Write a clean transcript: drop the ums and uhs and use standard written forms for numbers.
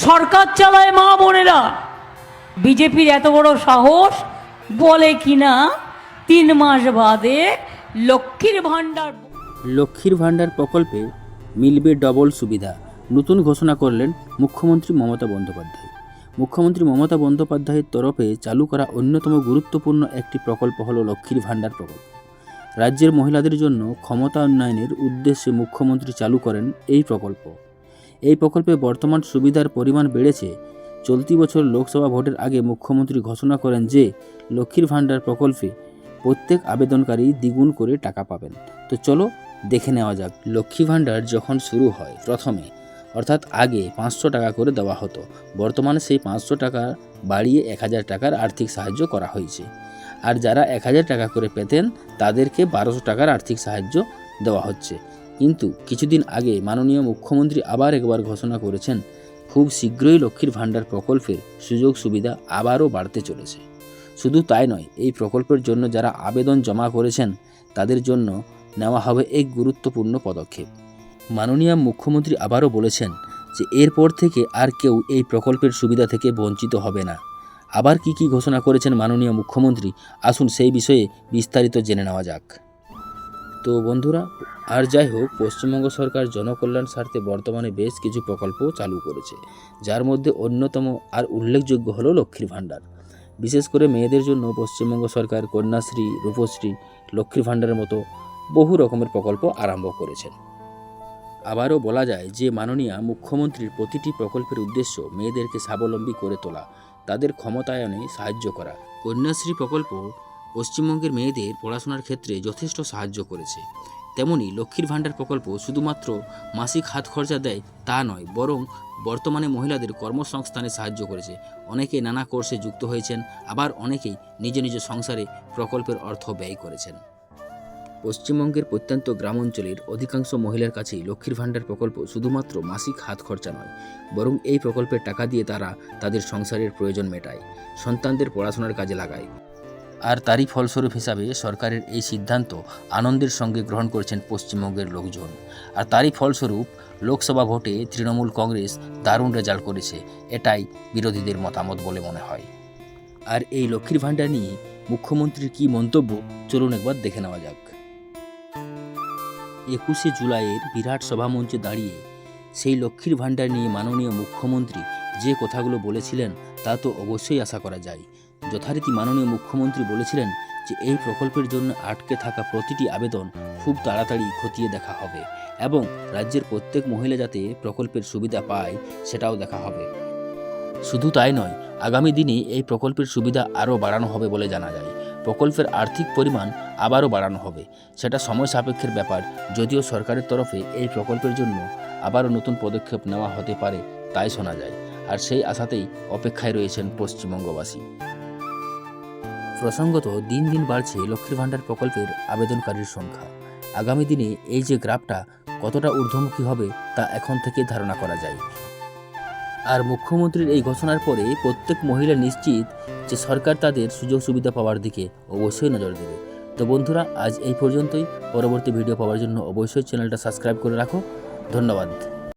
সরকার চালায় মা বোনেরা। বিজেপির এত বড় সাহস, বলে কিনা 3 মাস বাদে লক্ষ্মীর ভাণ্ডার প্রকল্পে মিলবে ডবল সুবিধা। নতুন ঘোষণা করলেন মুখ্যমন্ত্রী মমতা বন্দ্যোপাধ্যায়। মুখ্যমন্ত্রী মমতা বন্দ্যোপাধ্যায়ের তরফে চালু করা অন্যতম গুরুত্বপূর্ণ একটি প্রকল্প হলো লক্ষ্মীর ভাণ্ডার প্রকল্প। রাজ্যের মহিলাদের জন্য ক্ষমতা উন্নয়নের উদ্দেশ্যে মুখ্যমন্ত্রী চালু করেন এই প্রকল্প। এই প্রকল্পে বর্তমান সুবিধার পরিমাণ বেড়েছে। চলতি বছর লোকসভা ভোটের আগে মুখ্যমন্ত্রী ঘোষণা করেন যে লক্ষ্মীর ভাণ্ডার প্রকল্পে প্রত্যেক আবেদনকারী দ্বিগুণ করে টাকা পাবেন। তো চলো দেখে নেওয়া যাক। লক্ষ্মী ভাণ্ডার যখন শুরু হয় প্রথমে অর্থাৎ আগে 500 টাকা করে দেওয়া হতো। বর্তমানে সেই 500 টাকা বাড়িয়ে 1000 টাকার আর্থিক সাহায্য করা হয়েছে। আর যারা 1000 টাকা করে পেতেন তাদেরকে 1200 টাকার আর্থিক সাহায্য দেওয়া হচ্ছে। কিন্তু কিছুদিন আগে মাননীয় মুখ্যমন্ত্রী আবার একবার ঘোষণা করেছেন খুব শীঘ্রই লক্ষ্মীর ভাণ্ডার প্রকল্পের সুযোগ সুবিধা আবারও বাড়তে চলেছে। শুধু তাই নয়, এই প্রকল্পের জন্য যারা আবেদন জমা করেছেন তাদের জন্য নেওয়া হবে এক গুরুত্বপূর্ণ পদক্ষেপ। মাননীয় মুখ্যমন্ত্রী আবারও বলেছেন যে এরপর থেকে আর কেউ এই প্রকল্পের সুবিধা থেকে বঞ্চিত হবে না। আবার কি ঘোষণা করেছেন মাননীয় মুখ্যমন্ত্রী, আসুন সেই বিষয়ে বিস্তারিত জেনে নেওয়া যাক। তো বন্ধুরা, আর যাই হোক, পশ্চিমবঙ্গ সরকার জনকল্যাণ স্বার্থে বর্তমানে বেশ কিছু প্রকল্প চালু করেছে, যার মধ্যে অন্যতম আর উল্লেখযোগ্য হলো লক্ষ্মীর ভাণ্ডার। বিশেষ করে মেয়েদের জন্য পশ্চিমবঙ্গ সরকার কন্যাশ্রী, রূপশ্রী, লক্ষ্মীর ভাণ্ডারের মতো বহু রকমের প্রকল্প আরম্ভ করেছেন। আবারও বলা যায় যে মাননীয় মুখ্যমন্ত্রীর প্রতিটি প্রকল্পের উদ্দেশ্য মেয়েদেরকে স্বাবলম্বী করে তোলা, তাদের ক্ষমতায়নে সাহায্য করা। কন্যাশ্রী প্রকল্প পশ্চিমবঙ্গের মেয়েদের পড়াশোনার ক্ষেত্রে যথেষ্ট সাহায্য করেছে। তেমনি লক্ষ্মীর ভাণ্ডার প্রকল্প শুধুমাত্র মাসিক হাত খরচা দেয় তা নয়, বরং বর্তমানে মহিলাদের কর্মসংস্থানে সাহায্য করেছে। অনেকে নানা কোর্সে যুক্ত হয়েছেন, আবার অনেকেই নিজ নিজ সংসারে প্রকল্পের অর্থ ব্যয় করেছেন। পশ্চিমবঙ্গের প্রত্যন্ত গ্রাম অঞ্চলের অধিকাংশ মহিলার কাছেই লক্ষ্মীর ভাণ্ডার প্রকল্প শুধুমাত্র মাসিক হাত খরচা নয়, বরং এই প্রকল্পের টাকা দিয়ে তারা তাদের সংসারের প্রয়োজন মেটায়, সন্তানদের পড়াশোনার কাজে লাগায়। আর তারই ফলস্বরূপ হিসাবে সরকারের এই সিদ্ধান্ত আনন্দের সঙ্গে গ্রহণ করেছেন পশ্চিমবঙ্গের লোকজন। আর তারই ফলস্বরূপ লোকসভা ভোটে তৃণমূল কংগ্রেস দারুণ রেজাল্ট করেছে, এটাই বিরোধীদের মতামত বলে মনে হয়। আর এই লক্ষ্মীর ভাণ্ডার নিয়ে মুখ্যমন্ত্রীর কী মন্তব্য, চলুন একবার দেখে নেওয়া যাক। 21শে জুলাইয়ের বিরাট সভামঞ্চে দাঁড়িয়ে সেই লক্ষ্মীর ভাণ্ডার নিয়ে মাননীয় মুখ্যমন্ত্রী যে কথাগুলো বলেছিলেন তা তো অবশ্যই আশা করা যায়। যথারীতি মাননীয় মুখ্যমন্ত্রী বলেছিলেন যে এই প্রকল্পের জন্য আটকে থাকা প্রতিটি আবেদন খুব তাড়াতাড়ি খতিয়ে দেখা হবে এবং রাজ্যের প্রত্যেক মহিলা যাতে প্রকল্পের সুবিধা পায় সেটাও দেখা হবে। শুধু তাই নয়, আগামী দিনে এই প্রকল্পের সুবিধা আরও বাড়ানো হবে বলে জানা যায়। প্রকল্পের আর্থিক পরিমাণ আবারও বাড়ানো হবে, সেটা সময় সাপেক্ষের ব্যাপার। যদিও সরকারের তরফে এই প্রকল্পের জন্য আবারও নতুন পদক্ষেপ নেওয়া হতে পারে তাই শোনা যায়। আর সেই আশাতেই অপেক্ষায় রয়েছেন পশ্চিমবঙ্গবাসী। প্রসঙ্গত, দিন দিন বাড়ছে লক্ষ্মীর ভাণ্ডার প্রকল্পের আবেদনকারীর সংখ্যা। আগামী দিনে এই যে গ্রাফটা কতটা ঊর্ধ্বমুখী হবে তা এখন থেকে ধারণা করা যায়। আর মুখ্যমন্ত্রীর এই ঘোষণার পরে প্রত্যেক মহিলা নিশ্চিত যে সরকার তাদের সুযোগ সুবিধা পাওয়ার দিকে অবশ্যই নজর দেবে। তো বন্ধুরা, আজ এই পর্যন্তই। পরবর্তী ভিডিও পাওয়ার জন্য অবশ্যই চ্যানেলটা সাবস্ক্রাইব করে রাখো। ধন্যবাদ।